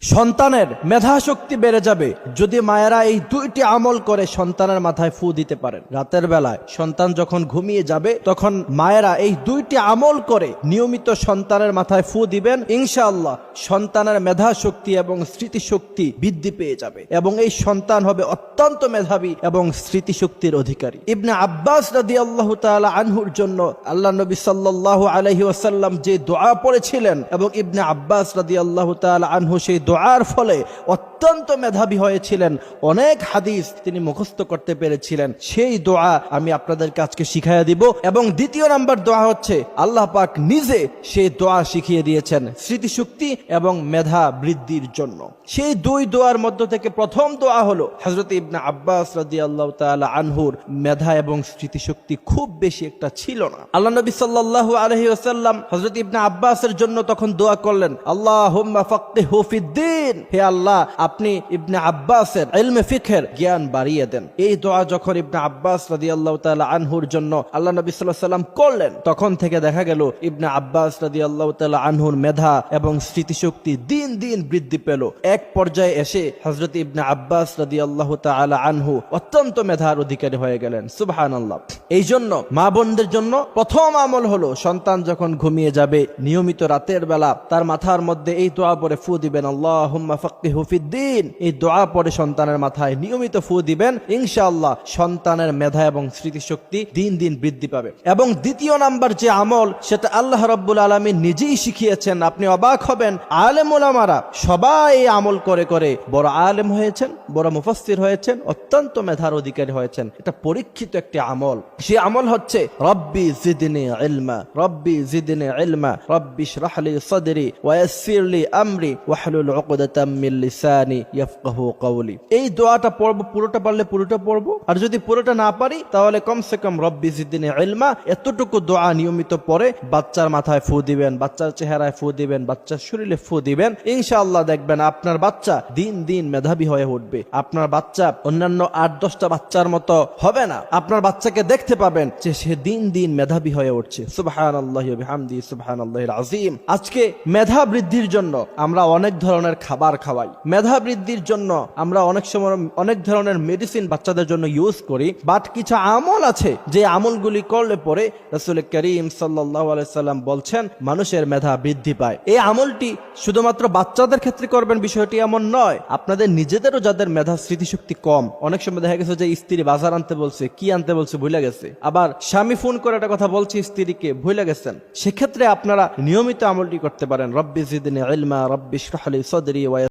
সন্তানের মেধা শক্তি বেড়ে যাবে যদি মায়েরা এই দুইটি আমল করে সন্তানের মাথায় ফু দিতে পারেন। রাতের বেলায় সন্তান যখন ঘুমিয়ে যাবে তখন মায়েরা এই দুইটি আমল করে নিয়মিত সন্তানের মাথায় ফু দিবেন, ইনশাআল্লাহ সন্তানের মেধা শক্তি এবং স্মৃতিশক্তি বৃদ্ধি পেয়ে যাবে এবং এই সন্তান হবে অত্যন্ত মেধাবী এবং স্মৃতিশক্তির অধিকারী। ইবনে আব্বাস রাদিয়াল্লাহু তাআলা আনহুর জন্য আল্লাহ নবী সাল্লাল্লাহু আলাইহি ওয়াসাল্লাম যে দোয়া পড়েছিলেন এবং ইবনে আব্বাস রাদিয়াল্লাহু তাআলা আনহু সেই দোয়ার ফলে অত্যন্ত মেধাবী হয়েছিলেন, অনেক হাদিস তিনি মুখস্থ করতে পেরেছিলেন। সেই দোয়া আমি আপনাদেরকে আজকে শিখাইয়া দিব এবং দ্বিতীয় নাম্বার দোয়া হচ্ছে আল্লাহ পাক নিজে সেই দোয়া শিখিয়ে দিয়েছেন স্মৃতিশক্তি এবং মেধা বৃদ্ধির জন্য। সেই দুই দোয়ার মধ্য থেকে প্রথম দোয়া হলো হযরত ইবনে আব্বাস রাদিয়াল্লাহু তাআলা আনহুর মেধা এবং স্মৃতিশক্তি খুব বেশি একটা ছিল না। আল্লাহ নবী সাল্লাল্লাহু আলাইহি ওয়াসাল্লাম হযরত ইবনে আব্বাসের জন্য তখন দোয়া করলেন, আল্লাহুম্মা ফাক্কিহু ফিদ্দীন, হে আল্লাহ আপনি ইবনে আব্বাসের ইলমে ফিকহের জ্ঞান বাড়িয়ে দেন। এই দোয়া যখন ইবনে আব্বাস রাদিয়াল্লাহু তাআলা আনহুর জন্য আল্লাহ নবী সাল্লাল্লাহু আলাইহি ওয়াসাল্লাম করলেন, তখন থেকে দেখা গেল ইবনে আব্বাস রাদিয়াল্লাহু তাআলা আনহুর মেধা এবং স্মৃতিশক্তি দিন দিন বৃদ্ধি পেল। এক পর্যায়ে এসে হযরত ইবনে আব্বাস রাদিয়াল্লাহু তাআলা আনহু অত্যন্ত মেধার অধিকারী হয়ে গেলেন। সুবহানাল্লাহ। এই জন্য মা বোনদের জন্য প্রথম আমল হলো সন্তান যখন ঘুমিয়ে যাবে নিয়মিত রাতের বেলা তার মাথার মধ্যে এই দোয়া পড়ে ফু দিবেন, আল্লাহুম্মা ফাক্কিহু ফিদ্দীন। এই দোয়া পড়ে সন্তানের মাথায় নিয়মিত ফু দিবেন, ইনশাআল্লাহ সন্তানের মেধা এবং স্মৃতিশক্তি দিন দিন বৃদ্ধি পাবে। এবং দ্বিতীয় নাম্বার যে আমল সেটা আল্লাহ রাব্বুল আলামিন নিজেই শিখিয়েছেন। আপনি অবাক হবেন, আলেম ওলামারা সবাই এই আমল করে করে বড় আলেম হয়েছেন, বড় মুফাসসির হয়েছেন, অত্যন্ত মেধার অধিকারী হয়েছেন। এটা পরীক্ষিত একটি আমল। সেই আমল হচ্ছে রব্বি জিদনি ইলমা, রব্বি জিদনি ইলমা, রব্বি ইশরাহ লি সাদরি ওয়া ইয়াসসির লি আমরি ওয়াহলুল উকদাতাম মিন লিসানি ইয়াফকাহু কওলি। এই দোয়াটা পড়ব, পুরোটা পারলে পুরোটা পড়ব, আর যদি পুরোটা না পারি তাহলে কমসে কম রব্বি জিদনি ইলমা এতটুকু দোয়া নিয়মিত পড়ে বাচ্চার মাথায় ফু দিবেন, বাচ্চার চেহারায় ফু দিবেন, বাচ্চার শরীরে ফু দিবেন, ইনশাআল্লাহ দেখবেন আপনার বাচ্চা দিন দিন মেধাবী হয়ে উঠবে। আপনার বাচ্চা অন্যান্য 8-10টা বাচ্চার মতো হবে না। আপনার বাচ্চাকে দেখতে পাবেন যে সে দিন দিন মেধাবী হয়ে উঠছে। সুবহানাল্লাহি ওয়া বিহামদিহি সুবহানাল্লাহিল আযীম। আজকে মেধা বৃদ্ধির জন্য আমরা অনেক ধরনের খাবার খাওয়াই, মেধা বৃদ্ধির জন্য আমরা অনেক সময় অনেক ধরনের মেডিসিন বাচ্চাদের জন্য ইউজ করি, বাট কিছু আমল আছে যে আমলগুলি করলে পরে রাসূল করিম সাল্লাল্লাহু আলাইহি সাল্লাম বলছেন মানুষের মেধা বৃদ্ধি পায়। এই আমলটি শুধুমাত্র বাচ্চাদের ক্ষেত্রে করবেন বিষয়টি এমন নয়, আপনাদের নিজেদেরও যাদের মেধা স্মৃতিশক্তি কম, অনেক সময় দেখা গেছে যে স্ত্রী বাজার আনতে বলছে, কি আনতে বলছে ভুলে গেছে, আবার স্বামী ফোন করে একটা কথা বলছে স্ত্রীকে ভুলে গেছেন, সেক্ষেত্রে আপনারা নিয়মিত আমলটি করতে পারেন। রব্বি জিদনি ইলমা, রব্বি ইশরাহ লি সাদরি ওয়া